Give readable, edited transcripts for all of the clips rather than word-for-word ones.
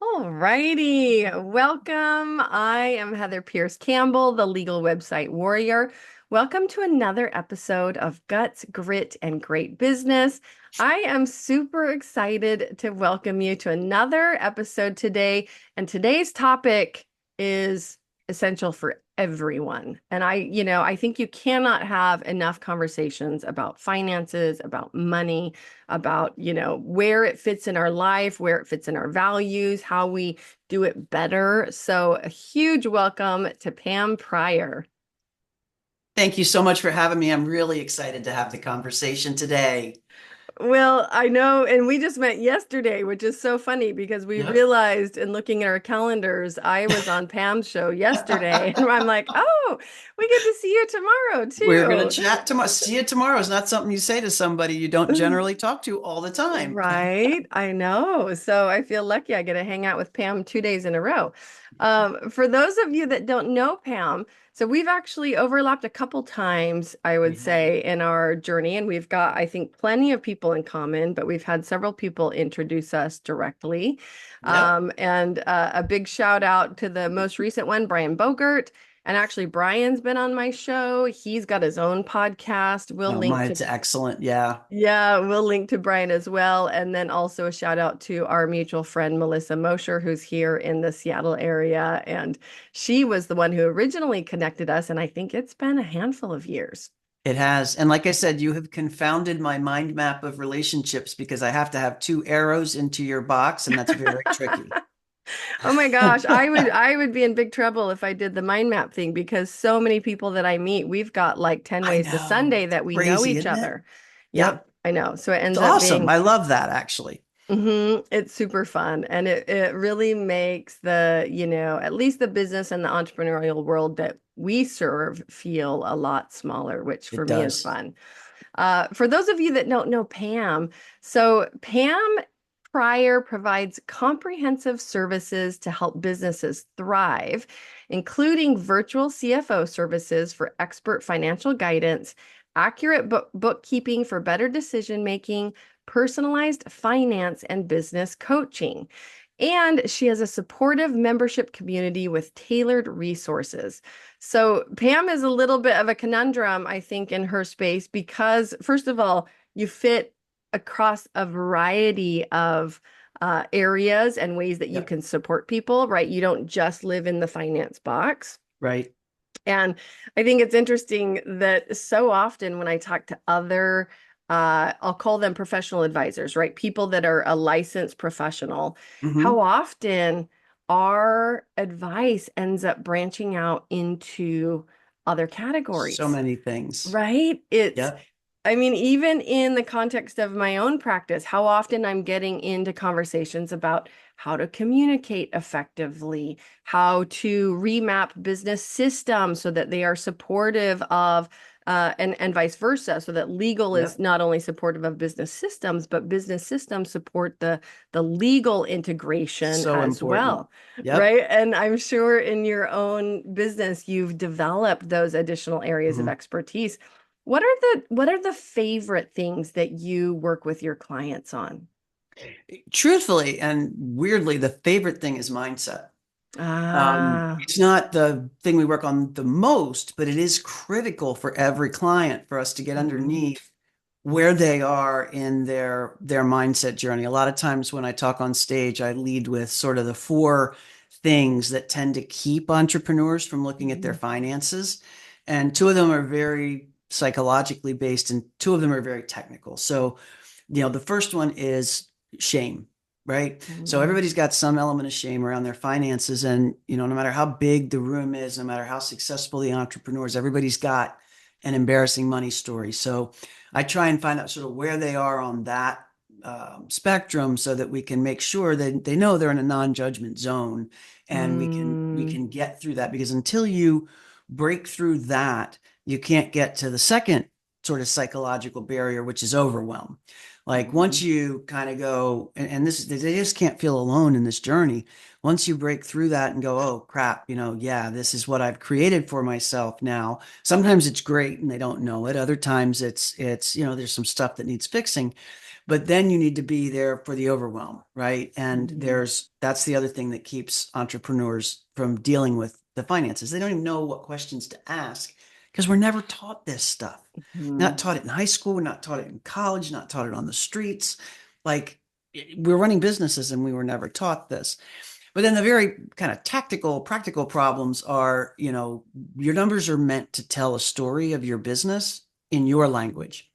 All righty. Welcome. I am Heather Pierce Campbell, the legal website warrior. Welcome to another episode of Guts, Grit, and Great Business. I am super excited to welcome you to another episode today. And today's topic is essential for everyone. And I think you cannot have enough conversations about finances, about money, about, where it fits in our life, where it fits in our values, how we do it better. So a huge welcome to Pam Pryor. Thank you so much for having me. I'm really excited to have the conversation today. Well, I know, and we just met yesterday, which is so funny because we Yep. realized in looking at our calendars, I was on Pam's show yesterday, and I'm like, oh, we get to see you tomorrow We're going to too. chat tomorrow. See you tomorrow is not something you say to somebody you don't generally talk to all the time. Right, I know. So I feel lucky I get to hang out with Pam 2 days in a row. For those of you that don't know Pam, so we've actually overlapped a couple times, I would We have. say, in our journey, and we've got, I think, plenty of people in common, but we've had several people introduce us directly. Yep. And a big shout out to the most recent one, Brian Bogert. And actually, Brian's been on my show. He's got his own podcast. We'll Oh, link to mine's excellent. Yeah. yeah, we'll link to Brian as well. And then also a shout out to our mutual friend, Melissa Mosher, who's here in the Seattle area. And she was the one who originally connected us. And I think it's been a handful of years. It has. And like I said, you have confounded my mind map of relationships because I have to have two arrows into your box, and that's very tricky. Oh my gosh, I would be in big trouble if I did the mind map thing because so many people that I meet, we've got like 10 I ways to know. Sunday It's that we know crazy, each isn't it? other. Yeah, Yep. I know. So it It's ends up awesome. being I love that actually. It's super fun and it really makes at least the business and the entrepreneurial world that we serve feel a lot smaller, which for It me is does. fun. For those of you that don't know Pam, so Pam Pryor provides comprehensive services to help businesses thrive, including virtual CFO services for expert financial guidance, accurate bookkeeping for better decision making, personalized finance and business coaching. And she has a supportive membership community with tailored resources. So Pam is a little bit of a conundrum, I think, in her space because, first of all, you fit across a variety of areas and ways that you Yep. can support people, right? You don't just live in the finance box. Right. And I think it's interesting that so often when I talk to other, I'll call them professional advisors, right? People that are a licensed professional, how Hmm. often our advice ends up branching out into other So categories, many things. right? Yep. I mean, even in the context of my own practice, how often I'm getting into conversations about how to communicate effectively, how to remap business systems so that they are supportive of, and vice versa, so that legal is Yep. not only supportive of business systems, but business systems support the legal integration So as important. well, Yep. right? And I'm sure in your own business, you've developed those additional areas of Mhm. expertise. What are the favorite things that you work with your clients on? Truthfully and weirdly, the favorite thing is mindset. Ah, It's not the thing we work on the most, but it is critical for every client for us to get mhm. underneath where they are in their mindset journey. A lot of times when I talk on stage, I lead with sort of the four things that tend to keep entrepreneurs from looking at their Mhm. finances. And two of them are very psychologically based, and two of them are very technical. So, the first one is shame, right? So Mhm. everybody's got some element of shame around their finances. And, no matter how big the room is, no matter how successful the entrepreneurs, everybody's got an embarrassing money story. So I try and find out sort of where they are on that spectrum so that we can make sure that they know they're in a non-judgment zone, and we can Mm, get through that, because until you break through that, you can't get to the second sort of psychological barrier, which is overwhelm. Like once mhm. you kind of go, and this, they just can't feel alone in this journey. Once you break through that and go, oh crap, yeah, this is what I've created for myself now. Sometimes it's great and they don't know it. Other times it's, there's some stuff that needs fixing. But then you need to be there for the overwhelm, right? And Mhm. that's the other thing that keeps entrepreneurs from dealing with the finances. They don't even know what questions to ask because we're never taught this stuff. Not Mhm. taught it in high school, we're not taught it in college, not taught it on the streets. Like we're running businesses and we were never taught this. But then the very kind of tactical, practical problems are, your numbers are meant to tell a story of your business in your language.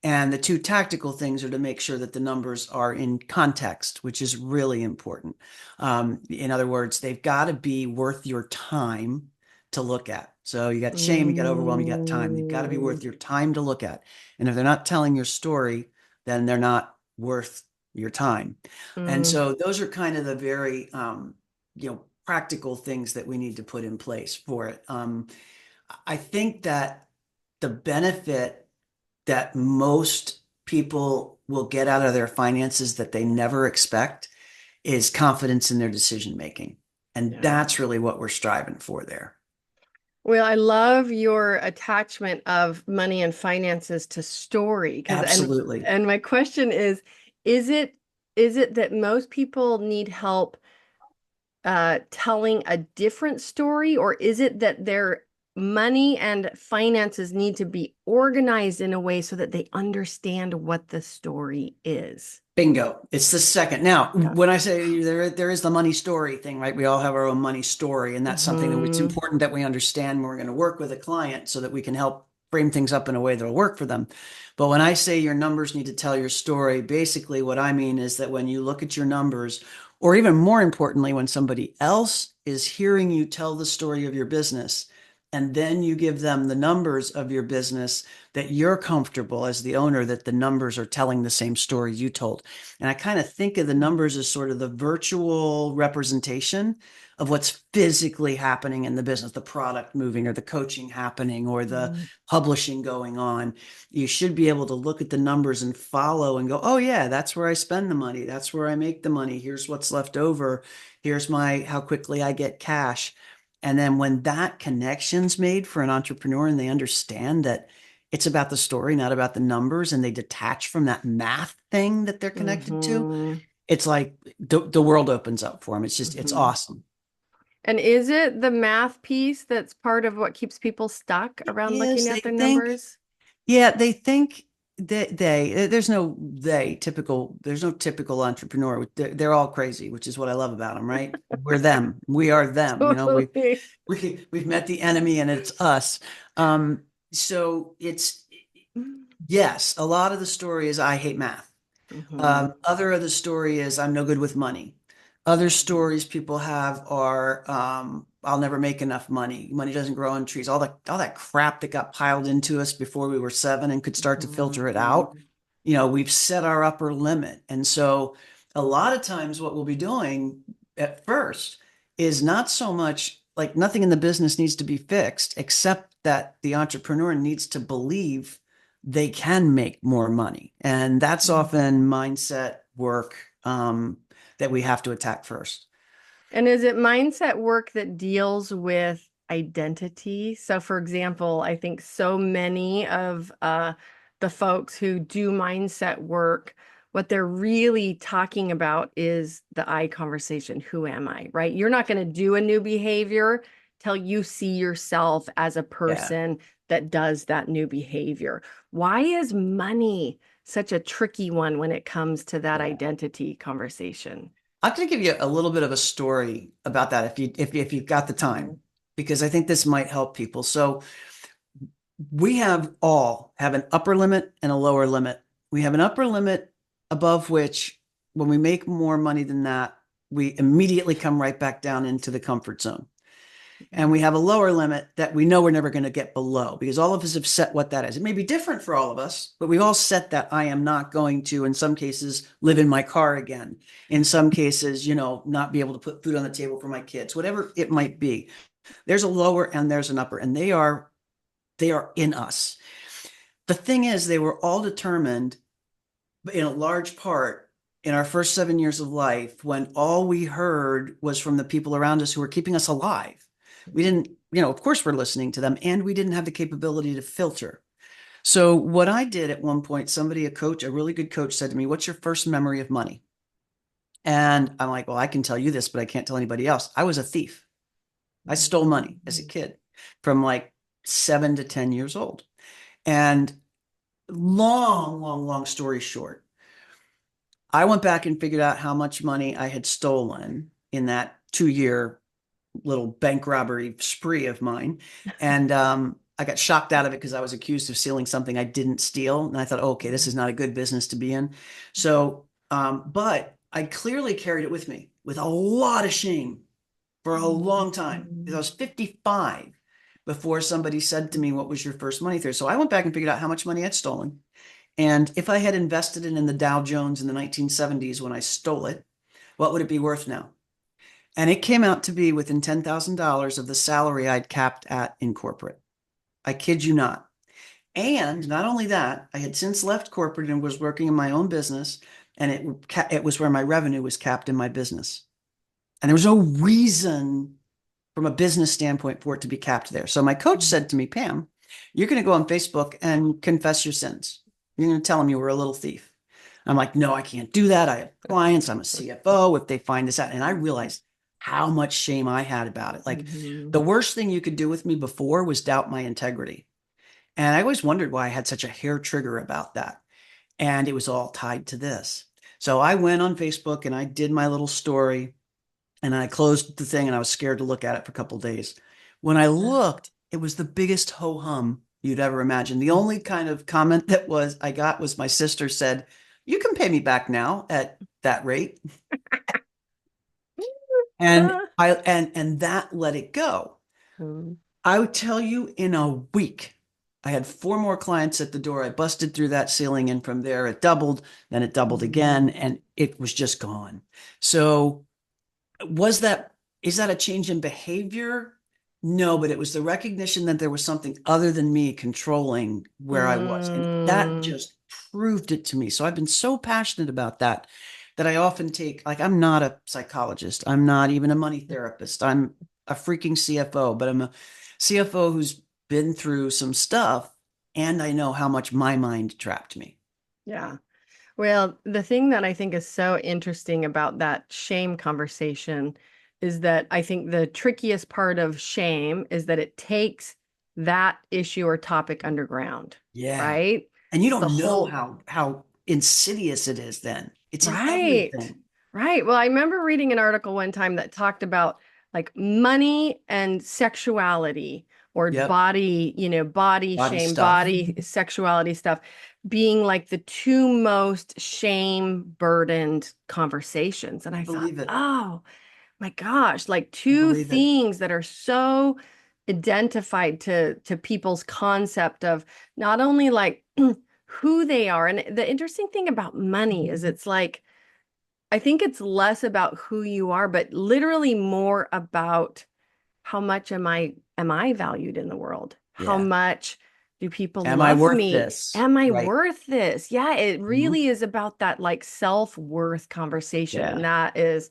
And the two tactical things are to make sure that the numbers are in context, which is really important. In other words, they've got to be worth your time to look at. So you got shame, you got overwhelm, you got time. They've got to be worth Mm. your time to look at. And if they're not telling your story, then they're not worth your time. And Mm. so those are kind of the very, practical things that we need to put in place for it. I think that the benefit that most people will get out of their finances that they never expect is confidence in their decision making. And Yeah. that's really what we're striving for there. Well, I love your attachment of money and finances to story because Absolutely. and my question is it is it that most people need help telling a different story, or is it that their money and finances need to be organized in a way so that they understand what the story is? Bingo. It's the second. Now, Yeah. when I say there is the money story thing, right? We all have our own money story, and that's something that it's Hmm. important that we understand when we're going to work with a client so that we can help frame things up in a way that'll work for them. But when I say your numbers need to tell your story, basically what I mean is that when you look at your numbers, or even more importantly, when somebody else is hearing you tell the story of your business, and then you give them the numbers of your business, that you're comfortable as the owner that the numbers are telling the same story you told. And I kind of think of the numbers as sort of the virtual representation of what's physically happening in the business, the product moving or the coaching happening or the Mm. publishing going on. You should be able to look at the numbers and follow and go, oh, yeah, that's where I spend the money. That's where I make the money. Here's what's left over. Here's how quickly I get cash. And then when that connection's made for an entrepreneur and they understand that it's about the story, not about the numbers, and they detach from that math thing that they're connected to, Hmm. it's like the world opens up for them. It's Hmm. awesome. And is it the math piece that's part of what keeps people stuck It around is, looking they at their think, numbers? yeah, they think that there's no there's no typical entrepreneur. They're all crazy, which is what I love about them, right? We're them. We are them. Totally. We've met the enemy and it's us. Um, so yes, a lot of the story is I hate math. Hmm. Other of the story is I'm no good with money. Other stories people have are I'll never make enough money. Money doesn't grow on trees. All that crap that got piled into us before we were 7 and could start to filter it out. Hmm. We've set our upper limit. And so a lot of times what we'll be doing at first is not so much like nothing in the business needs to be fixed, except that the entrepreneur needs to believe they can make more money. And that's often mindset work that we have to attack first. And is it mindset work that deals with identity? So, for example, I think so many of the folks who do mindset work, what they're really talking about is the I conversation. Who am I, right? You're not going to do a new behavior till you see yourself as a Yeah. person that does that new behavior. Why is money such a tricky one when it comes to that Yeah. identity conversation? I'm going to give you a little bit of a story about that if you've got the Mhm. time, because I think this might help people. So we have an upper limit and a lower limit. We have an upper limit above which, when we make more money than that, we immediately come right back down into the comfort zone. And we have a lower limit that we know we're never going to get below because all of us have set what that is. It may be different for all of us, but we've all set that I am not going to, in some cases, live in my car again. In some cases, not be able to put food on the table for my kids, whatever it might be. There's a lower and there's an upper, and they are in us. The thing is, they were all determined in a large part in our first 7 years of life when all we heard was from the people around us who were keeping us alive. We didn't, of course, we're listening to them, and we didn't have the capability to filter. So what I did at one point, somebody, a coach, a really good coach said to me, "What's your first memory of money?" And I'm like, "Well, I can tell you this, but I can't tell anybody else. I was a thief. I stole money as a kid from like 7 to 10 years old." And long story short, I went back and figured out how much money I had stolen in that 2 year little bank robbery spree of mine. And I got shocked out of it because I was accused of stealing something I didn't steal. And I thought, oh, okay, this is not a good business to be in. So, but I clearly carried it with me with a lot of shame for a long time. Because I was 55 before somebody said to me, "What was your first money theory?" So I went back and figured out how much money I'd stolen. And if I had invested it in the Dow Jones in the 1970s when I stole it, what would it be worth now? And it came out to be within $10,000 of the salary I'd capped at in corporate. I kid you not. And not only that, I had since left corporate and was working in my own business, and it was where my revenue was capped in my business. And there was no reason from a business standpoint for it to be capped there. So my coach said to me, "Pam, you're going to go on Facebook and confess your sins. You're going to tell them you were a little thief." I'm like, "No, I can't do that. I have clients. I'm a CFO. If they find this out," and I realized how much shame I had about it. Like Mhm. the worst thing you could do with me before was doubt my integrity. And I always wondered why I had such a hair trigger about that. And it was all tied to this. So I went on Facebook and I did my little story and I closed the thing and I was scared to look at it for a couple of days. When I looked, it was the biggest ho hum you'd ever imagine. The only kind of comment that was I got was my sister said, "You can pay me back now at that rate." And Ah. and that let it go. Mm. I would tell you in a week, I had four more clients at the door. I busted through that ceiling, and from there it doubled, then it doubled again, and it was just gone. So was that is that a change in behavior? No, but it was the recognition that there was something other than me controlling where I was. And that Mm. just proved it to me. So I've been so passionate about that that I often take, like, I'm not a psychologist. I'm not even a money therapist. I'm a freaking CFO, but I'm a CFO who's been through some stuff and I know how much my mind trapped me. Yeah. Well, the thing that I think is so interesting about that shame conversation is that I think the trickiest part of shame is that it takes that issue or topic underground, Yeah. right? And you The don't know whole, how insidious it is then. It's in right. everything. Right. Well, I remember reading an article one time that talked about like money and sexuality or Yep. body, body Body shame, stuff. body sexuality stuff being like the two most shame burdened conversations. And I I thought, believe it. oh my gosh, like I two believe it. things that are so identified to people's concept of not only like who they are. And the interesting thing about money is it's like I think it's less about who you are, but literally more about how much am I valued in the world? How Yeah. much do people Am I love worth me? this? Am I Right. worth this? Yeah, it Mhm. really is about that like self-worth conversation. And Yeah. that is,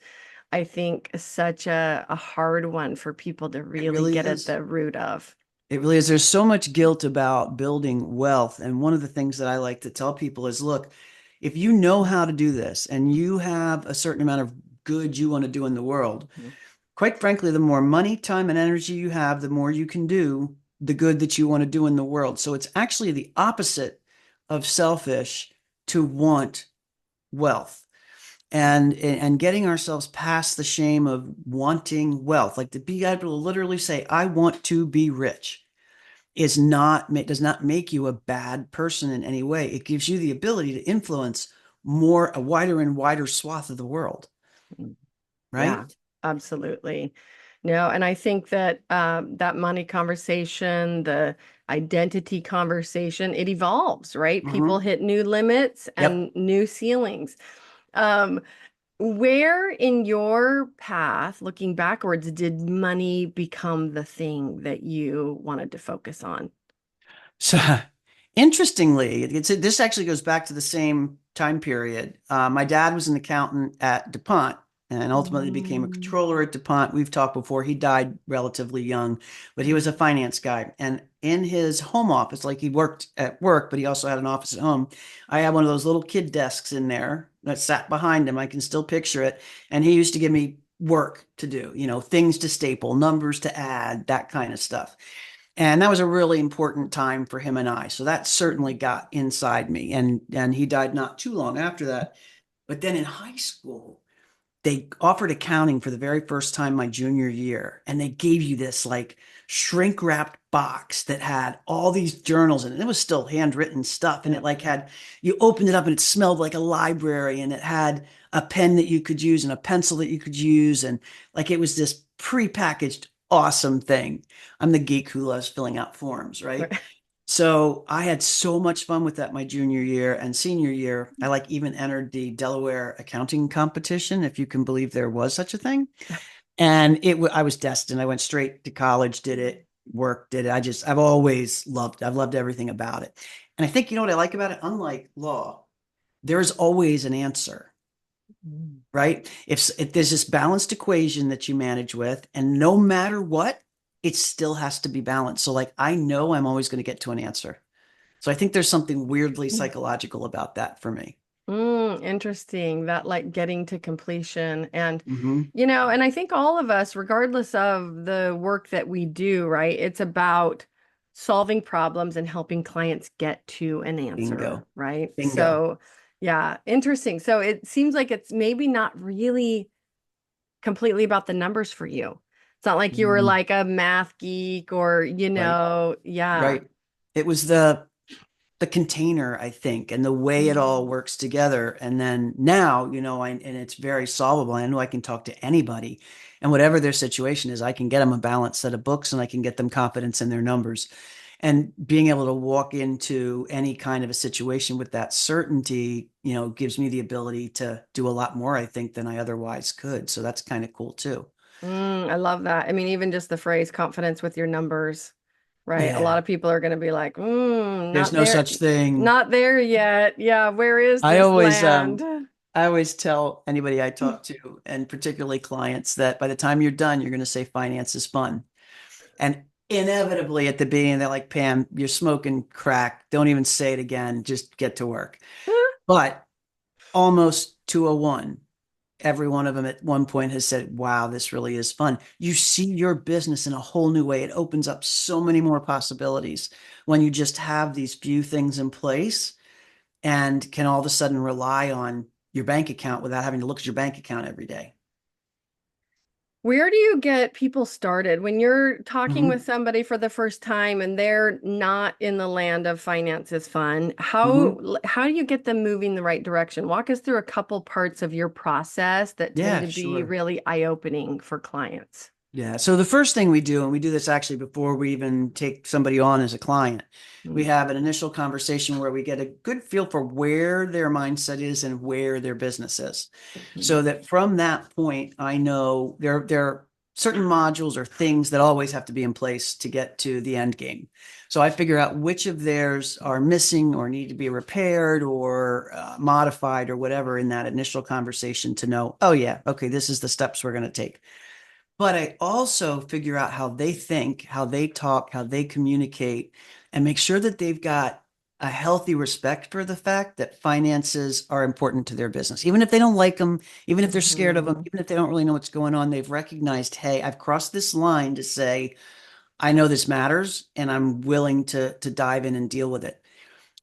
I think, such a hard one for people to It really really get at is. the root of. It really is. There's so much guilt about building wealth. And one of the things that I like to tell people is, look, if you know how to do this and you have a certain amount of good you want to do in the world, Mhm. quite frankly, the more money, time, and energy you have, the more you can do the good that you want to do in the world. So it's actually the opposite of selfish to want wealth and getting ourselves past the shame of wanting wealth, like to be able to literally say, "I want to be rich," is not does not make you a bad person in any way. It gives you the ability to influence a wider and wider swath of the world, Yeah, right? absolutely. No, and I think that that money conversation, the identity conversation, it evolves, right? People Mm-hmm. hit new limits Yep. and new ceilings. Um, where in your path, looking backwards, did money become the thing that you wanted to focus on? So interestingly, this actually goes back to the same time period. My dad was an accountant at DuPont, and ultimately became a Mm. controller at DuPont. We've talked before. He died relatively young, but he was a finance guy. And in his home office, like he worked at work, but he also had an office at home. I had one of those little kid desks in there that sat behind him. I can still picture it. And he used to give me work to do, things to staple, numbers to add, that kind of stuff. And that was a really important time for him and I. So that certainly got inside me. And he died not too long after that. But then in high school, they offered accounting for the very first time my junior year. And they gave you this like shrink wrapped box that had all these journals in it. It was still handwritten stuff. And Yeah. it like had, you opened it up and it smelled like a library, and it had a pen that you could use and a pencil that you could use. And like it was this prepackaged awesome thing. I'm the geek who loves filling out forms, right? So I had so much fun with that my junior year and senior year. I like even entered the Delaware accounting competition, if you can believe there was such a thing. And I was destined. I went straight to college, did it, worked, did it. I've always I've loved everything about it. And I think, you know what I like about it? Unlike law, there's always an answer, Mm. right? If there's this balanced equation that you manage with, and no matter what, it still has to be balanced. So like, I know I'm always going to get to an answer. So I think there's something weirdly psychological about that for me. Interesting. That like getting to completion. And, Hmm. and I think all of us, regardless of the work that we do, right, it's about solving problems and helping clients get to an answer, Bingo. right? Bingo. So, yeah, interesting. So it seems like it's maybe not really completely about the numbers for you. It's not like you were Mm, like a math geek or, right. yeah. Right. It was the container, I think, and the way it all Mm. works together. And then now, and it's very solvable. I know I can talk to anybody, and whatever their situation is, I can get them a balanced set of books and I can get them confidence in their numbers. And being able to walk into any kind of a situation with that certainty, gives me the ability to do a lot more, I think, than I otherwise could. So that's kind of cool too. I love that. I mean, even just the phrase confidence with your numbers, right? A lot Yeah. of people are going to be like, There's no such thing. not there yet. Yeah, where is I this always land? I always tell anybody I talk to, and particularly clients, that by the time you're done, you're going to say finance is fun. And inevitably at the beginning, they're like, Pam, you're smoking crack. Don't even say it again. Just get to work. But almost 201, every one of them at one point has said, wow, this really is fun. You see your business in a whole new way. It opens up so many more possibilities when you just have these few things in place and can all of a sudden rely on your bank account without having to look at your bank account every day. Where do you get people started when you're talking with Mm-hmm. somebody for the first time and they're not in the land of finance is fun? Mm-hmm. How do you get them moving the right direction? Walk us through a couple parts of your process that tend Yeah, to be sure. really eye-opening for clients. Yeah. So the first thing we do, and we do this actually before we even take somebody on as a client, we Mm. have an initial conversation where we get a good feel for where their mindset is and where their business is. So Mhm. that from that point, I know there are certain modules or things that always have to be in place to get to the end game. So I figure out which of theirs are missing or need to be repaired or modified or whatever in that initial conversation to know, oh yeah, okay, this is the steps we're going to take. But I also figure out how they think, how they talk, how they communicate, and make sure that they've got a healthy respect for the fact that finances are important to their business. Even if they don't like them, even if they're scared of them, Mhm. even if they don't really know what's going on, they've recognized, hey, I've crossed this line to say, I know this matters and I'm willing to dive in and deal with it.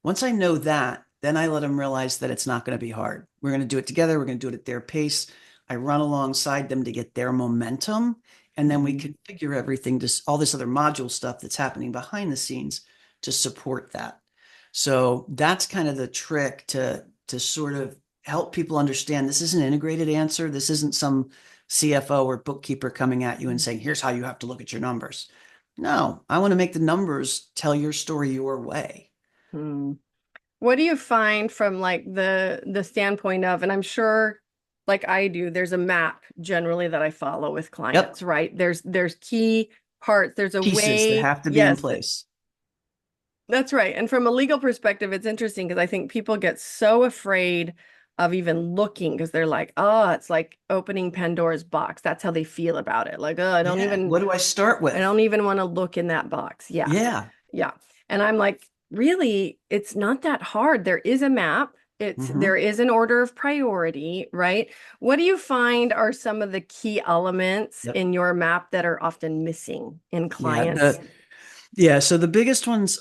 Once I know that, then I let them realize that it's not going to be hard. We're going to do it together. We're going to do it at their pace. I run alongside them to get their momentum. And then we Mhm. configure everything to all this other module stuff that's happening behind the scenes to support that. So that's kind of the trick to sort of help people understand this is an integrated answer. This isn't some CFO or bookkeeper coming at you and saying, here's how you have to look at your numbers. No, I want to make the numbers tell your story your way. Mhm. What do you find from like the standpoint of, and I'm sure like I do, there's a map generally that I follow with clients, Yep. right? There's key parts, there's a Pieces that way, have to be in yes, place. that's right. And from a legal perspective, it's interesting because I think people get so afraid of even looking because they're like, oh, it's like opening Pandora's box. That's how they feel about it. Like, oh, Yeah. What do I start I with? don't even want to look in that box. Yeah. Yeah. Yeah. And I'm like, really, it's not that hard. There is a map. There Hmm. is an order of priority, right? What do you find are some of the key elements Yep. in your map that are often missing in Yeah. clients? Yeah. So the biggest ones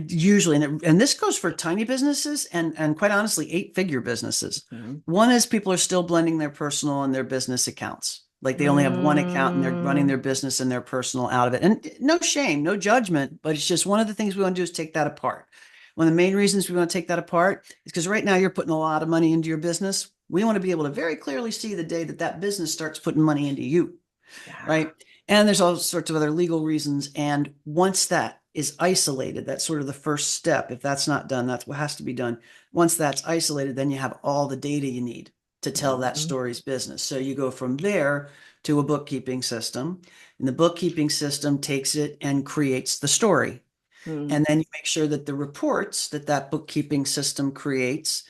usually, and this goes for tiny businesses and quite honestly, 8-figure businesses. Mhm. One is people are still blending their personal and their business accounts. Like they only have one account and they're running Mm, their business and their personal out of it. And no shame, no judgment, but it's just one of the things we want to do is take that apart. One of the main reasons we want to take that apart is because right now you're putting a lot of money into your business. We want to be able to very clearly see the day that that business starts putting money into you, yeah. right? And there's all sorts of other legal reasons. And once that is isolated, that's sort of the first step. If that's not done, that's what has to be done. Once that's isolated, then you have all the data you need to tell that Mhm. story's business. So you go from there to a bookkeeping system, and the bookkeeping system takes it and creates the story. Mm, And then you make sure that the reports that that bookkeeping system creates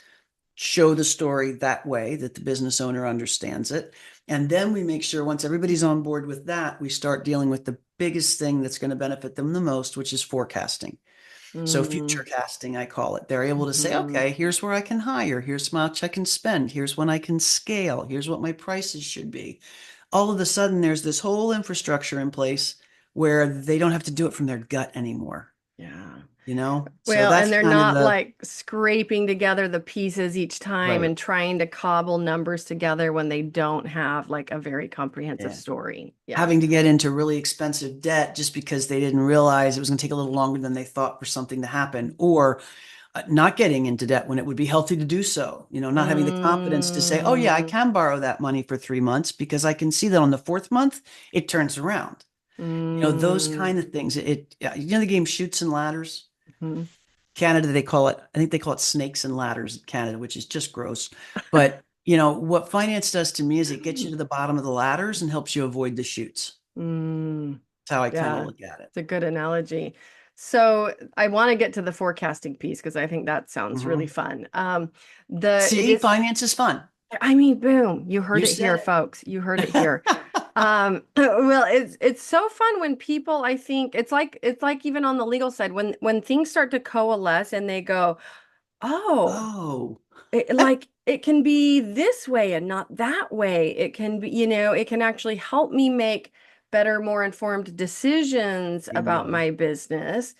show the story that way that the business owner understands it. And then we make sure once everybody's on board with that, we start dealing with the biggest thing that's going to benefit them the most, which is forecasting. So future mm, casting, I call it. They're able to say, mhm. okay, here's where I can hire. Here's how much I can spend. Here's when I can scale. Here's what my prices should be. All of a sudden, there's this whole infrastructure in place where they don't have to do it from their gut anymore, Yeah. you know? So Well, and that's they're kind of not the like scraping together the pieces each time right. and trying to cobble numbers together when they don't have like a very comprehensive Yeah. story. Yeah. Having to get into really expensive debt just because they didn't realize it was going to take a little longer than they thought for something to happen, or not getting into debt when it would be healthy to do so. Not having the confidence to say, oh, yeah, I Mm, can borrow that money for 3 months because I can see that on the fourth month, it turns around. Those mm, kind of things. The game Shoots and Ladders. mhm. Canada, I think they call it snakes and ladders in Canada, which is just gross. But, what finance does to me is it gets you to the bottom of the ladders and helps you avoid the shoots. Mm, That's how I kind of yeah, look at it. it's a good analogy. So I want to get to the forecasting piece because I think that sounds really Hmm. fun. It See, is, finance is fun. I mean, boom, you heard You it here, said folks. You heard it it. here. Well, it's so fun when people, I think it's like even on the legal side when things start to coalesce and they go, oh, Oh, like it can be this way and not that way. It can be, it can actually help me make better, more informed decisions about bingo. my business.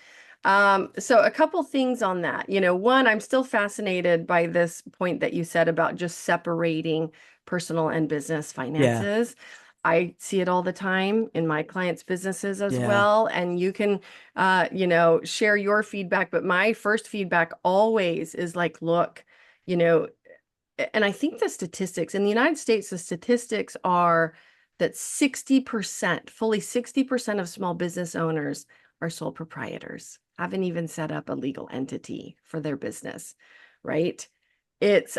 So a couple things on that. One, I'm still fascinated by this point that you said about just separating personal and business Yeah, finances. I see it all the time in my clients' businesses as yeah, well. And you can, share your feedback. But my first feedback always is like, look, you know, and I think the statistics in the United States, the statistics are that 60%, fully 60% of small business owners are sole proprietors, haven't even set up a legal entity for their business, right?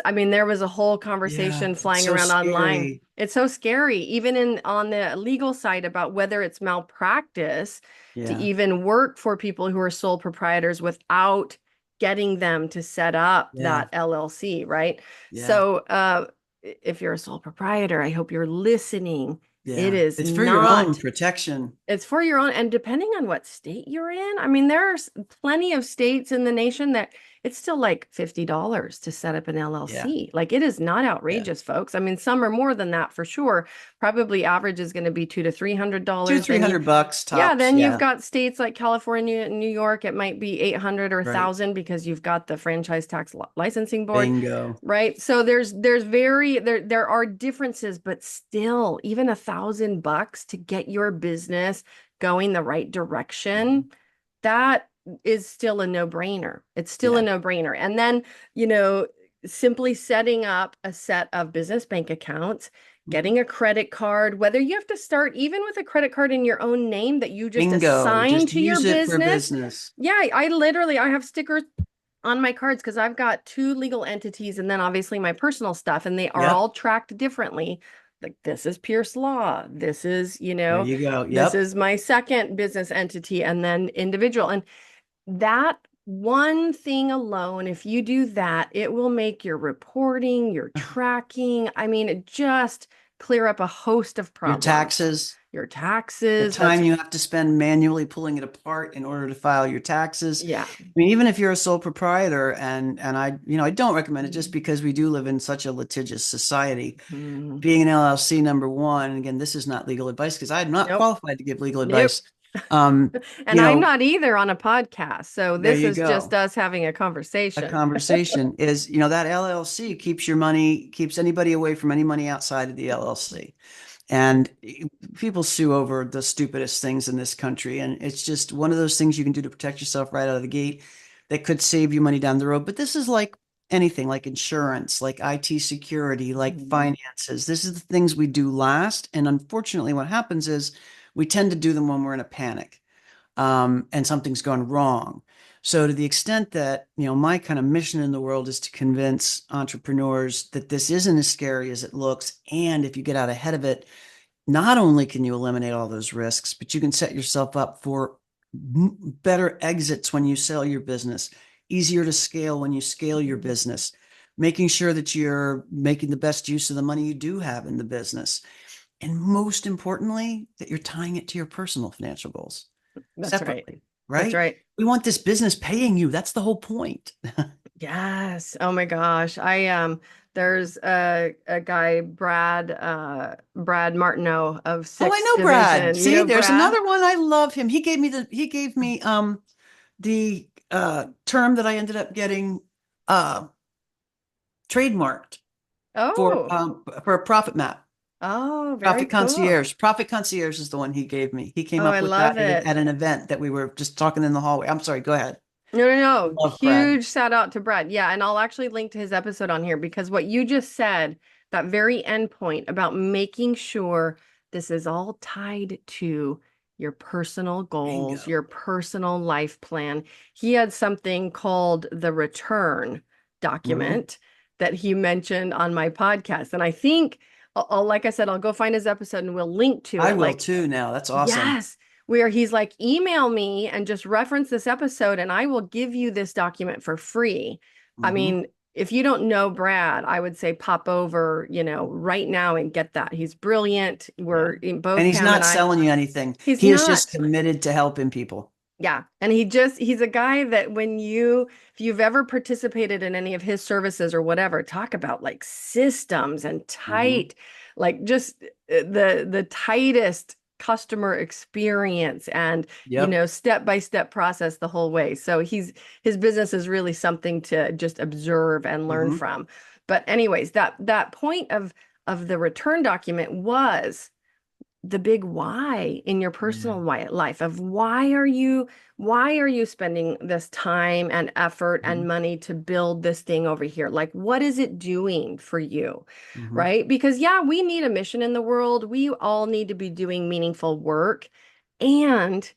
I mean, there was a whole yeah. conversation It's flying so around online. scary. It's so scary, even on the legal side about whether it's malpractice to Yeah, even work for people who are sole proprietors without getting them to set up yeah, that LLC, right? yeah, So, if you're a sole proprietor, I hope you're listening. It yeah. is It's for your own not protection. it's for your own, and depending on what state you're in, I mean, there's plenty of states in the nation that it's still like $50 to set up an Yeah, LLC. Like it is not yeah. outrageous, folks. I mean, some are more than that for sure. Probably average is going to be Two, $200 to $300. three hundred bucks Yeah, tops. then you've Yeah, got states like California and New York. It might be 800 or right. 1,000 because you've got the franchise tax licensing board, Bingo. right? So there are differences, but still, even $1,000 to get your business going the right direction, that is still a no-brainer. It's still a Yeah. no-brainer. And then, you know, simply setting up a set of business bank accounts, getting a credit card, whether you have to start even with a credit card in your own name that you just Bingo. assign Just to your use it for business. business. Yeah, I have stickers on my cards because I've got two legal entities and then obviously my personal stuff, and they are all Yep. tracked differently. Like this is Pierce Law. This is, There you go. this Yep. is my second business entity and then individual. And that one thing alone, if you do that, it will make your reporting, your tracking, I mean, it just clear up a host of Your problems. taxes, Your the taxes, time you have to spend manually pulling it apart in order to file your taxes. yeah. I mean, even if you're a sole proprietor, and I don't recommend it just because we do live in such a litigious society. Mhm. Being an LLC, number one, and again, this is not legal advice because I'm not Nope. qualified to give legal Nope. advice. Um, And you I'm know, not either on a podcast. So there this you is just go. us having a A conversation. conversation is, that LLC keeps your money, keeps anybody away from any money outside of the LLC. And people sue over the stupidest things in this country. And it's just one of those things you can do to protect yourself right out of the gate that could save you money down the road. But this is like anything, like insurance, like IT security, like Mhm. finances. This is the things we do last. And unfortunately, what happens is we tend to do them when we're in a panic, and something's gone wrong. So to the extent that, my kind of mission in the world is to convince entrepreneurs that this isn't as scary as it looks. And if you get out ahead of it, not only can you eliminate all those risks, but you can set yourself up for better exits when you sell your business, easier to scale when you scale your business, making sure that you're making the best use of the money you do have in the business. And most importantly, that you're tying it to your personal financial goals That's right. separately, That's right? right. We want this business paying you. That's the whole point. Yes. Oh my gosh. There's a guy, Brad Martineau of Oh, I Sixth know Brad. Division. You See, know there's Brad? another one. I love him. He gave me the term that I ended up getting uh trademarked Oh, for a profit map. oh, very Profit cool. concierge. Profit concierge is the one he gave me. He came Oh, I up with love that it. at an event that we were just talking in the hallway. I'm sorry, go ahead. No, no, no. Love Brad. Huge shout out to Brad. Yeah, and I'll actually link to his episode on here because what you just said, that very end point about making sure this is all tied to your personal goals, Bingo. your personal life plan. He had something called the return Hmm. document that he mentioned on my podcast. And I think, like I said, I'll go find his episode and we'll link to I it. will Like, too now. That's awesome. yes, where he's like, email me and just reference this episode, and I will give you this document for free. I Hmm. mean, if you don't know Brad, I would say pop over, right now and get that. He's brilliant. Yeah. We're in And both he's Pam and not I. selling you anything. He's He is just not. committed to helping people. Yeah. And he's a guy that if you've ever participated in any of his services or whatever, talk about like systems and Hmm. tight, like just the tightest customer experience and, Yep. step by step process the whole way. So his business is really something to just observe and learn Hmm. from. But anyways, that point of the return document was the big why in your Yeah. personal life of why are you spending this time and effort and Hmm. money to build this thing over here, like what is it doing for you, Hmm. right? Because yeah, we need a mission in the world, we all need to be doing meaningful work, and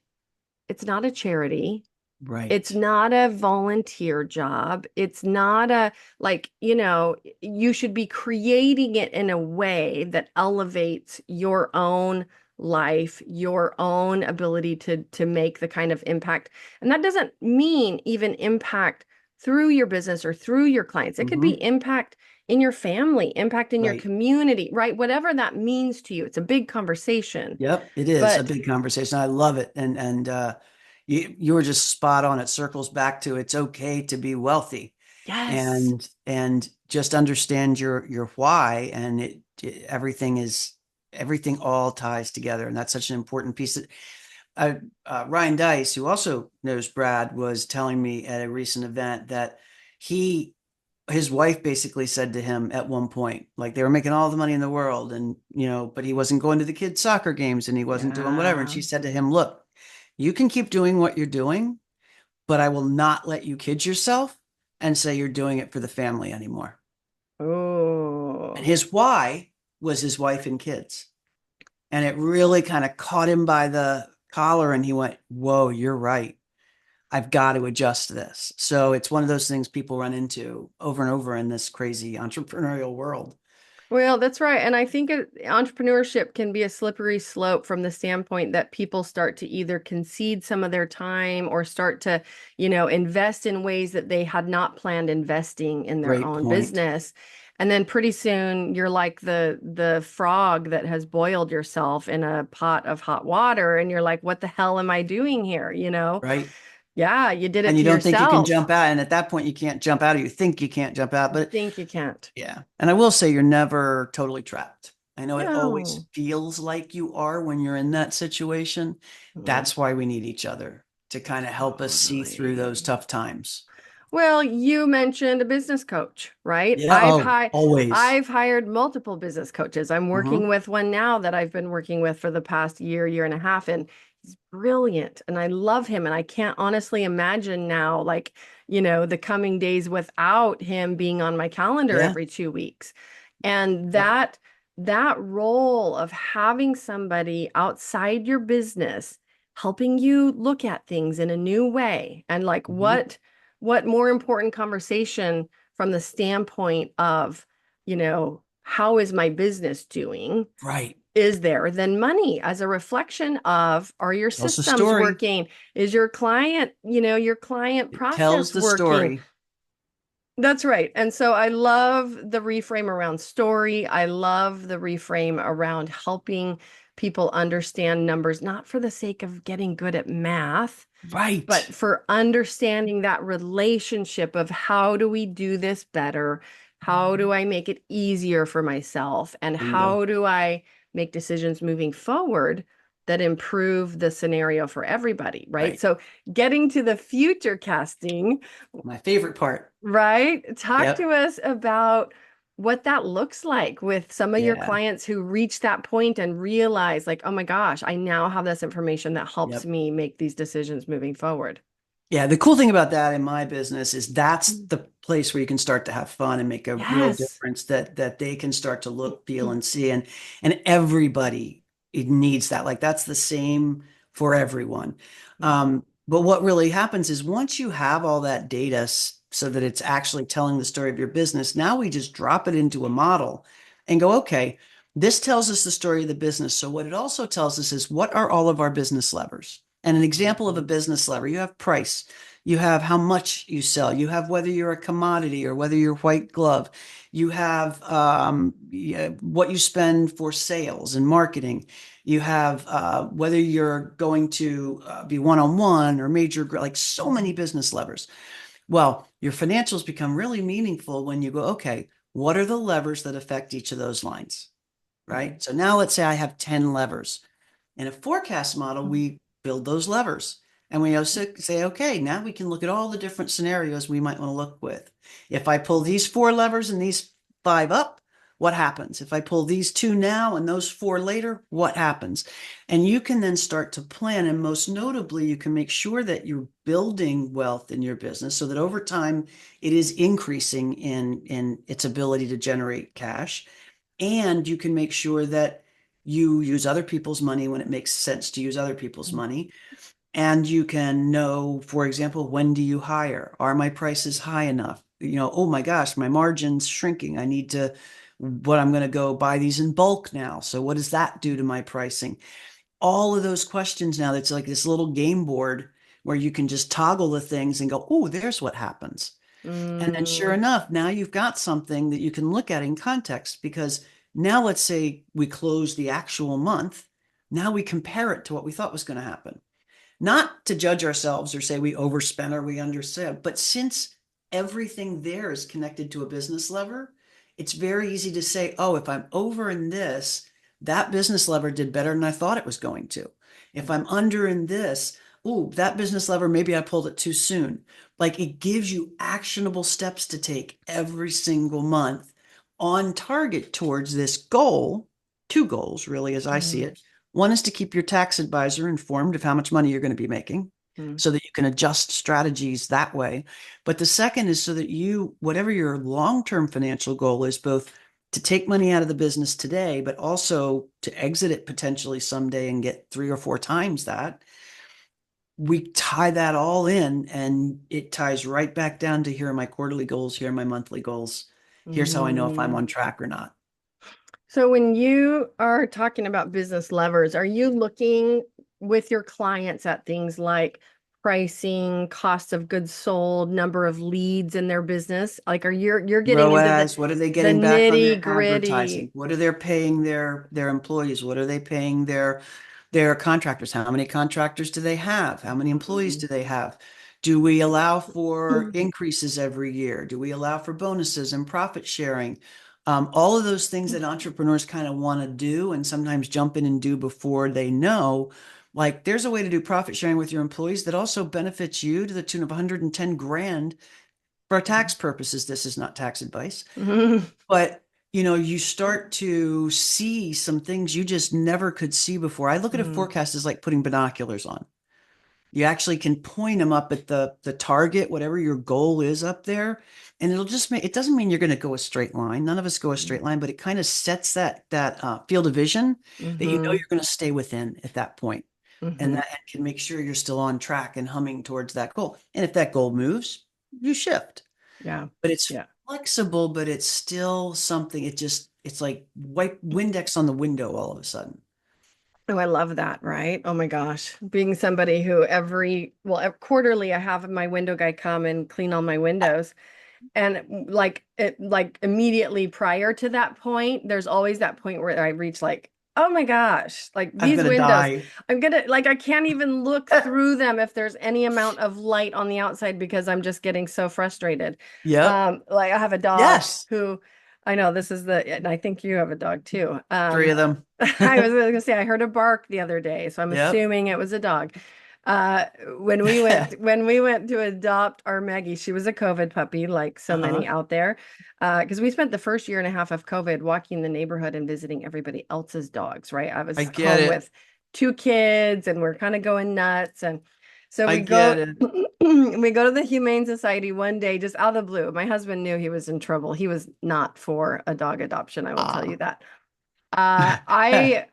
it's not a charity, it's Right. not a volunteer job. It's not a, like, you should be creating it in a way that elevates your own life, your own ability to make the kind of impact. And that doesn't mean even impact through your business or through your clients. It could be Hmm. impact in your family, impact in your Right. community, right? Whatever that means to you. It's a big conversation. Yep, it is a But big conversation. I love it. And you were just spot on. It circles back to it's okay to be wealthy, yes. and just understand your why, and everything all ties together, and that's such an important piece. Ryan Dice, who also knows Brad, was telling me at a recent event that he his wife basically said to him at one point, like they were making all the money in the world, and but he wasn't going to the kids' soccer games and he wasn't doing whatever. And Yeah. she said to him, "Look, you can keep doing what you're doing, but I will not let you kid yourself and say you're doing it for the family anymore." And Oh. his why was his wife and kids. And it really kind of caught him by the collar and he went, "Whoa, you're right. I've got to adjust this." So it's one of those things people run into over and over in this crazy entrepreneurial world. Well, that's right. And I think entrepreneurship can be a slippery slope from the standpoint that people start to either concede some of their time or start to, invest in ways that they had not planned investing in their Great own point. business. And then pretty soon you're like the frog that has boiled yourself in a pot of hot water and you're like, what the hell am I doing here? Right. Yeah, you did it And you to don't think you can yourself. jump out. And at that point, you can't jump out, or you think you can't jump out. You But think you can't. yeah. And I will say you're never totally trapped. I know it always No. feels like you are when you're in that situation. Mm, That's why we need each other to kind of help us see through those totally. tough times. Well, you mentioned a business coach, right? Yeah. Oh, always. I've hired multiple business coaches. I'm Hmm. working with one now that I've been working with for the past year and a half, and he's brilliant and I love him. And I can't honestly imagine now, like, the coming days without him being on my calendar Yeah. every 2 weeks. And Yep. that role of having somebody outside your business helping you look at things in a new way and like Hmm. what more important conversation from the standpoint of, how is my business doing Right. is there than money as a reflection of are your Tells the systems story. working? Is your client, your client It tells process the working? story. That's right. And so I love the reframe around story. I love the reframe around helping people understand numbers, not for the sake of getting good at math, but Right. for understanding that relationship of how do we do this better? How do I make it easier for myself? And Bingo. how do I make decisions moving forward that improve the scenario for everybody? Right. Right. So, getting to the future casting, My favorite part. right? Talk to Yep. us about what that looks like with some of your Yeah. clients who reach that point and realize, like, oh my gosh, I now have this information that helps Yep. me make these decisions moving forward. Yeah, the cool thing about that in my business is that's Mm. the place where you can start to have fun and make a real Yes. difference that they can start to look, feel, and see. And everybody it needs that. Like that's the same for everyone. But what really happens is once you have all that data so that it's actually telling the story of your business, now we just drop it into a model and go, okay, this tells us the story of the business. So what it also tells us is what are all of our business levers? And an example of a business lever, you have price, you have how much you sell, you have whether you're a commodity or whether you're white glove, you have yeah, what you spend for sales and marketing, you have whether you're going to be one-on-one or major, like so many business levers. Well, your financials become really meaningful when you go, okay, what are the levers that affect each of those lines? Right. So now let's say I have 10 levers. In a forecast model, we build those levers and we also say, okay, now we can look at all the different scenarios we might want to look with. If I pull these four levers and these five up, what happens? If I pull these two now and those four later, what happens? And you can then start to plan. And most notably, you can make sure that you're building wealth in your business so that over time it is increasing in its ability to generate cash. And you can make sure that you use other people's money when it makes sense to use other people's money. And you can know, for example, when do you hire? Are my prices high enough? Oh my gosh, my margin's shrinking. I need to, what I'm going to go buy these in bulk now. So what does that do to my pricing? All of those questions now, that's like this little game board where you can just toggle the things and go, oh, there's what happens. And then sure Mm, enough, now you've got something that you can look at in context because now let's say we close the actual month. Now we compare it to what we thought was going to happen. Not to judge ourselves or say we overspent or we underspent, but since everything there is connected to a business lever, it's very easy to say, oh, if I'm over in this, that business lever did better than I thought it was going to. If I'm under in this, oh, that business lever, maybe I pulled it too soon. Like it gives you actionable steps to take every single month on target towards this goal, two goals, really, as I see mm, it. One is to keep your tax advisor informed of how much money you're going to be making mm, so that you can adjust strategies that way. But the second is so that you, whatever your long-term financial goal is, both to take money out of the business today, but also to exit it potentially someday and get three or four times that, we tie that all in and it ties right back down to here are my quarterly goals, here are my monthly goals. Here's how I know if I'm mm. on track or not. So when you are talking about business levers, are you looking with your clients at things like pricing, cost of goods sold, number of leads in their business? Like are you're getting into ROAS, what are they the getting back on nitty their advertising? gritty? What are they paying their employees? What are they paying their contractors? How many contractors do they have? How many employees Mhm. do they have? Do we allow for increases every year? Do we allow for bonuses and profit sharing? All of those things that entrepreneurs kind of want to do and sometimes jump in and do before they know. Like there's a way to do profit sharing with your employees that also benefits you to the tune of 110 grand. For tax purposes, this is not tax advice, Mhm. but you start to see some things you just never could see before. I look at a Mhm. forecast as like putting binoculars on. You actually can point them up at the target, whatever your goal is up there, and it'll just make it doesn't mean you're going to go a straight line. None of us go a straight line, but it kind of sets that field of vision that Mhm. you're going to stay within at that point, and Mhm. that can make sure you're still on track and humming towards that goal. And if that goal moves, you shift. Yeah. But it's Yeah. flexible, but it's still something. It's like wipe Windex on the window all of a sudden. Oh, I love that, right? Oh my gosh. Being somebody who quarterly I have my window guy come and clean all my windows. And like immediately prior to that point, there's always that point where I reach like, oh my gosh, like I'm these gonna windows, die. I can't even look through them if there's any amount of light on the outside because I'm just getting so frustrated. Yep. Like I have a dog Yes. who I know this is and I think you have a dog too. Three of them. I was gonna say I heard a bark the other day, so I'm Yep. assuming it was a dog. Uh, when we went to adopt our Maggie, she was a COVID puppy, like so many Uh-huh. out there. Because we spent the first year and a half of COVID walking the neighborhood and visiting everybody else's dogs, right? I I was get home it. with two kids and we're kind of going nuts. And so I we get go it. we go to the Humane Society one day, just out of the blue. My husband knew he was in trouble. He was not for a dog adoption, I will tell you Ah. that. I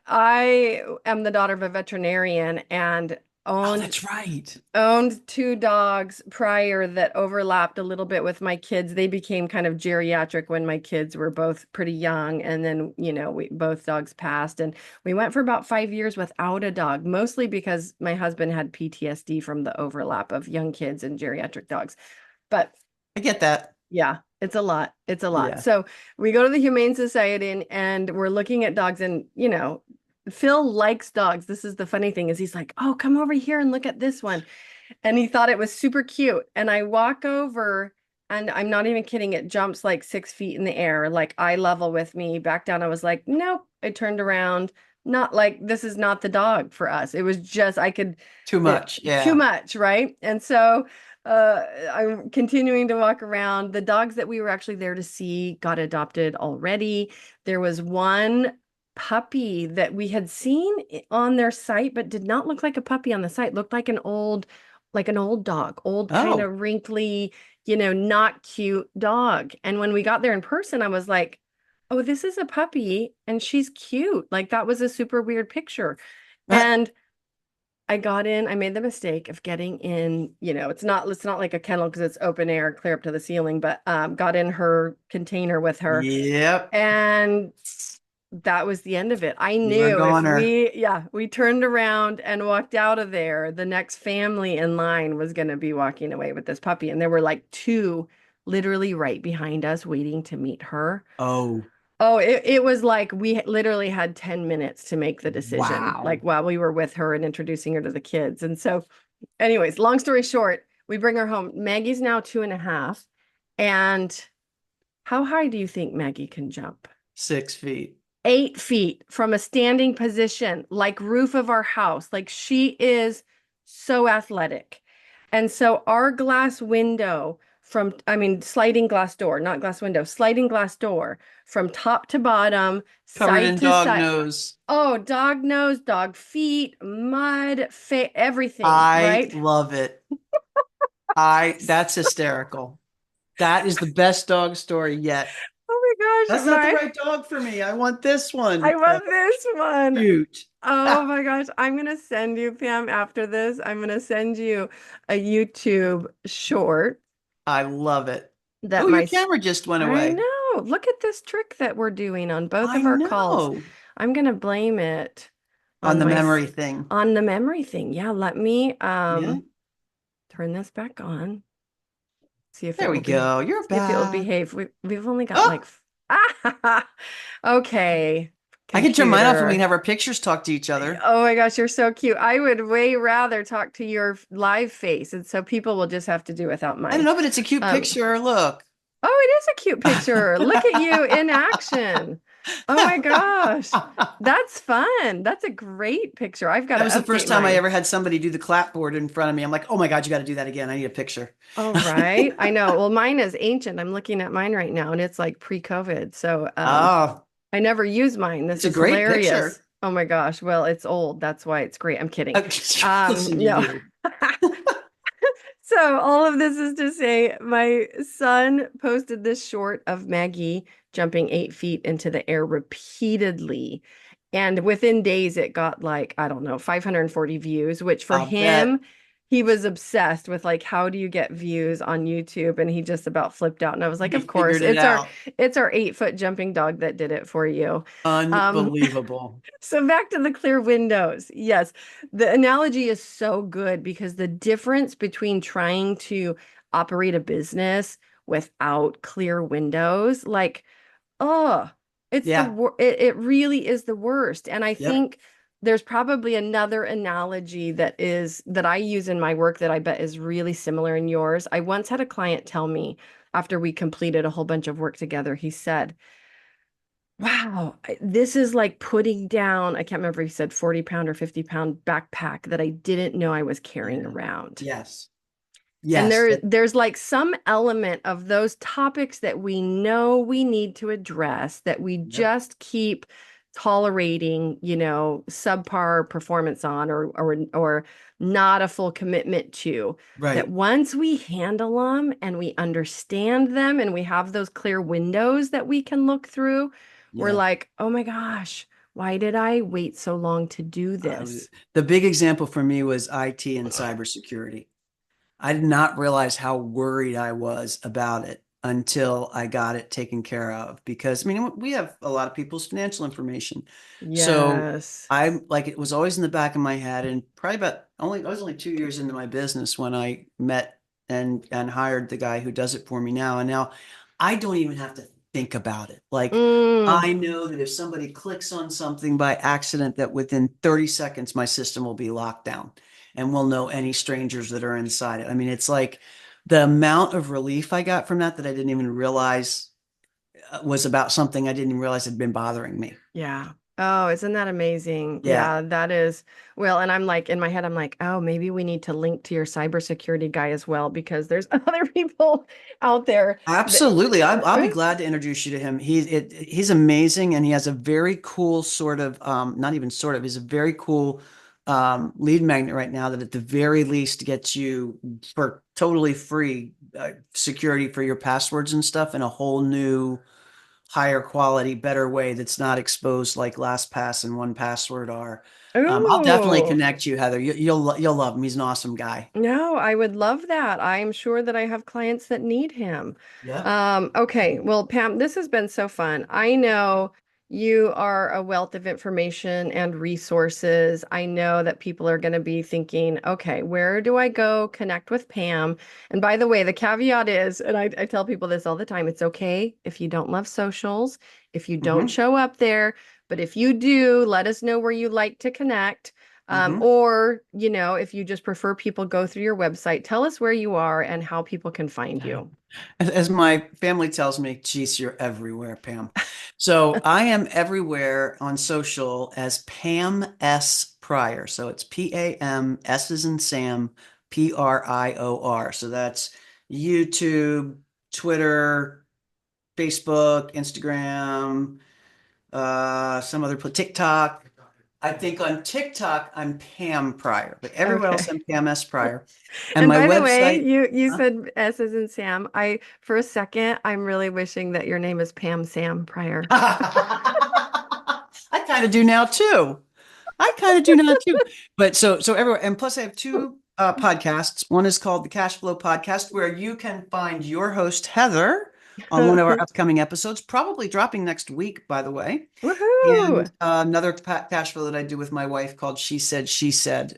am the daughter of a veterinarian and Oh, owned that's right. owned two dogs prior that overlapped a little bit with my kids. They became kind of geriatric when my kids were both pretty young, and then we both dogs passed, and we went for about 5 years without a dog, mostly because my husband had PTSD from the overlap of young kids and geriatric dogs. But I get that. yeah, it's a lot. It's a lot. Yeah. So we go to the Humane Society and we're looking at dogs and Phil likes dogs. This is the funny thing is he's like, "Oh, come over here and look at this one." And he thought it was super cute. And I walk over and I'm not even kidding, it jumps like 6 feet in the air, like eye level with me. Back down, I was like, nope. I turned around, not like this is not the dog for us. It was just Too much. too Yeah. much, right? And so I'm continuing to walk around. The dogs that we were actually there to see got adopted already. There was one puppy that we had seen on their site, but did not look like a puppy on the site, looked like an old dog, old kind Oh, of wrinkly, not cute dog. And when we got there in person, I was like, oh, this is a puppy and she's cute. Like that was a super weird picture. that, And I got in, I made the mistake of getting in, it's not like a kennel because it's open air, clear up to the ceiling, but got in her container with her. yep. And that was the end of it. I You were knew if goner. we turned around and walked out of there, the next family in line was going to be walking away with this puppy. And there were like two literally right behind us waiting to meet her. Oh, Oh, it was like we literally had 10 minutes to make the decision, like wow. while we were with her and introducing her to the kids. And so, anyways, long story short, we bring her home. Maggie's now 2.5. And how high do you think Maggie can jump? 6 feet. 8 feet from a standing position, like roof of our house. Like she is so athletic. And so our glass window I mean, sliding glass door, not glass window, sliding glass door from top to bottom, Covered side in to dog side. nose. Oh, dog nose, dog feet, mud, everything, I right? love it. That's hysterical. That is the best dog story yet. Oh my That's gosh, not the right dog for me. I want this I one. love this one. Cute. Oh my gosh. I'm going to send you, Pam, after this. I'm going to send you a YouTube short I love it. that Oh, your camera just went I away. know. look at this trick that we're doing on both I of our calls. know. I'm gonna blame it On on the my memory thing. on the memory thing. Yeah, let me Yeah. turn this back on. See if There it we will be go. You're see if it will back. behave. We've only got Oh, like okay, I can turn mine off and we can computer. have our pictures talk to each other. Oh my gosh, you're so cute. I would way rather talk to your live face, and so people will just have to do without I don't mine. know, but it's a cute Um, picture. Look. oh, it is a cute picture. Look at you in action. Oh my gosh. That's fun. That's a great picture. I've got to That was the update first time I mine. ever had somebody do the clapboard in front of me. I'm like, oh my God, you got to do that again. I need a picture. All right. I know. Well, mine is ancient. I'm looking at mine right now and it's like pre-COVID. So, Oh, I never use mine. This it's a is great hilarious. picture. Oh my gosh. Well, it's old. That's why it's great. I'm kidding. Listen to No. you. So all of this is to say, my son posted this short of Maggie jumping 8 feet into the air repeatedly. And within days, it got like, I don't know, 540 views, which for I'll bet him, he was obsessed with like, how do you get views on YouTube? And he just about flipped out. And I was like, he of course, figured it out. it's our 8 foot jumping dog that did it for you. Um, Unbelievable. so back to the clear windows. Yes, the analogy is so good because the difference between trying to operate a business without clear windows, like, oh, Yeah. it really is the worst. And I Yep. think there's probably another analogy that I use in my work that I bet is really similar in yours. I once had a client tell me after we completed a whole bunch of work together, he said, wow, this is like putting down, I can't remember if he said 40-pound or 50-pound backpack that I didn't know I was carrying Yeah. around. Yes. And Yes. there's like some element of those topics that we know we need to address that we Yep. just keep tolerating, subpar performance on or not a full commitment to. That Right. once we handle them and we understand them and we have those clear windows that we can look through, we're Yeah. like, oh my gosh, why did I wait so long to do this? The big example for me was IT and cybersecurity. I did not realize how worried I was about it until I got it taken care of because I mean we have a lot of people's financial information. So Yes. I like it was always in the back of my head and probably about only I was only 2 years into my business when I met and hired the guy who does it for me now. And now I don't even have to think about it. Like Mm, I know that if somebody clicks on something by accident, that within 30 seconds my system will be locked down and we'll know any strangers that are inside it. I mean, it's like the amount of relief I got from that that I didn't even realize was about something I didn't even realize had been bothering me. yeah. Oh, isn't that amazing? Yeah, Yeah, that is. Well, and I'm like, in my head, I'm like, oh, maybe we need to link to your cybersecurity guy as well because there's other people out there that, absolutely. I'll be glad to introduce you to him. He's amazing, and he has a very cool sort of not even sort of. He's a very cool lead magnet right now that at the very least gets you for totally free security for your passwords and stuff in a whole new higher quality, better way that's not exposed like LastPass and 1Password are. I'll definitely oh, connect you, Heather. You'll love him. He's an awesome guy. no, I would love that. I'm sure that I have clients that need him. Yep. Okay, well, Pam, this has been so fun. I know you are a wealth of information and resources. I know that people are going to be thinking, okay, where do I go connect with Pam? And by the way, the caveat is, and I tell people this all the time, it's okay if you don't love socials, if you don't Mm-hmm. show up there, but if you do, let us know where you like to connect. Mm-hmm. Or, if you just prefer people go through your website, tell us where you are and how people can find you. As my family tells me, geez, you're everywhere, Pam. So I am everywhere on social as Pam S. Pryor. So it's Pam, S as in Sam, Prior. So that's YouTube, Twitter, Facebook, Instagram, some other TikTok. I think on TikTok I'm Pam Pryor, but everywhere else Okay. I'm Pam S. Pryor. And And my by the way, website, you huh? said S as in Sam. For a second, I'm really wishing that your name is Pam Sam Pryor. I kind of do now too. I kind of do now too. But so everywhere, and plus I have two podcasts. One is called the Cash Flow Podcast, where you can find your host Heather on one of our upcoming episodes, probably dropping next week, by the way. Woohoo! And another cash flow that I do with my wife called She Said,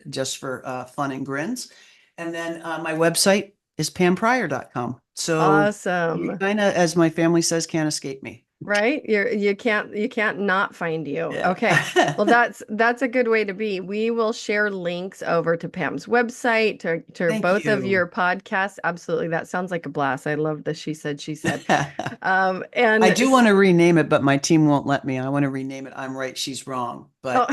just for fun and grins. And then my website is pampryor.com. So you Awesome. kind of, as my family says, can't escape me. Right? You can't not find you. Yeah. Okay. Well, that's a good way to be. We will share links over to Pam's website, to Thank both of you. your podcasts. Absolutely. That sounds like a blast. I love the she said. I And do want to rename it, but my team won't let me. I want to rename it I'm Right, She's Wrong, oh,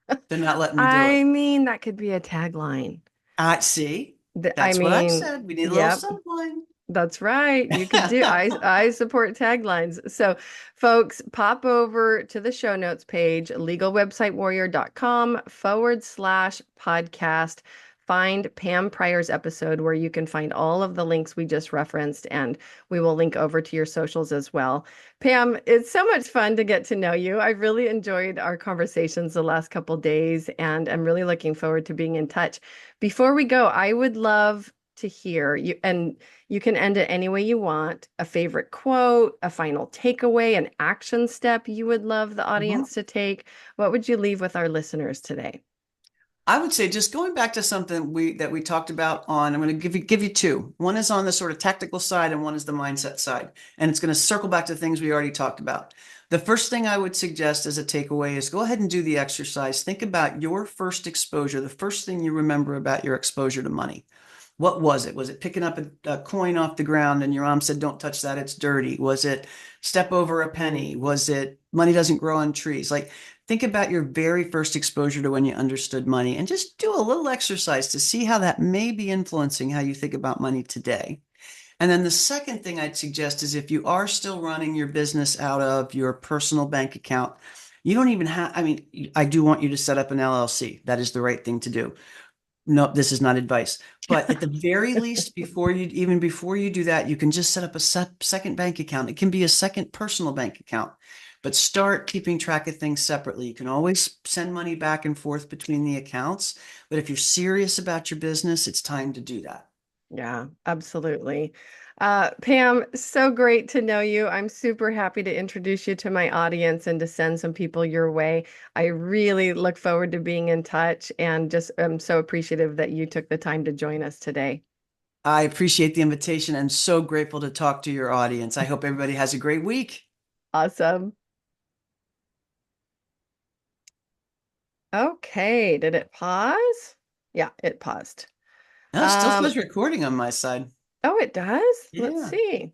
but they're not letting me do it. I mean, that could be a tagline. I see. I That's what I mean, said. We need a little yep. subline. That's right. You could do. I support taglines. So, folks, pop over to the show notes page, legalwebsitewarrior.com/podcast. Find Pam Pryor's episode where you can find all of the links we just referenced, and we will link over to your socials as well. Pam, it's so much fun to get to know you. I've really enjoyed our conversations the last couple days, and I'm really looking forward to being in touch. Before we go, I would love to hear you, and you can end it any way you want. A favorite quote, a final takeaway, an action step you would love the Mhm. audience to take. What would you leave with our listeners today? I would say just going back to something we talked about on, I'm going to give you two. One is on the sort of tactical side and one is the mindset side. And it's going to circle back to things we already talked about. The first thing I would suggest as a takeaway is go ahead and do the exercise. Think about your first exposure, the first thing you remember about your exposure to money. What was it? Was it picking up a coin off the ground and your mom said, "Don't touch that, it's dirty"? Was it step over a penny? Was it money doesn't grow on trees? Like, think about your very first exposure to when you understood money and just do a little exercise to see how that may be influencing how you think about money today. And then the second thing I'd suggest is if you are still running your business out of your personal bank account, you don't even have, I mean, I do want you to set up an LLC. That is the right thing to do. No, this is not advice. But at the very least, before you do that, you can just set up a second bank account. It can be a second personal bank account, but start keeping track of things separately. You can always send money back and forth between the accounts, but if you're serious about your business, it's time to do that. Yeah, absolutely. Pam, so great to know you. I'm super happy to introduce you to my audience and to send some people your way. I really look forward to being in touch and just am so appreciative that you took the time to join us today. I appreciate the invitation and so grateful to talk to your audience. I hope everybody has a great week. Awesome. Okay, did it pause? Yeah, it paused. No, it still Um, says recording on my side. oh, it does? Let's Yeah. see.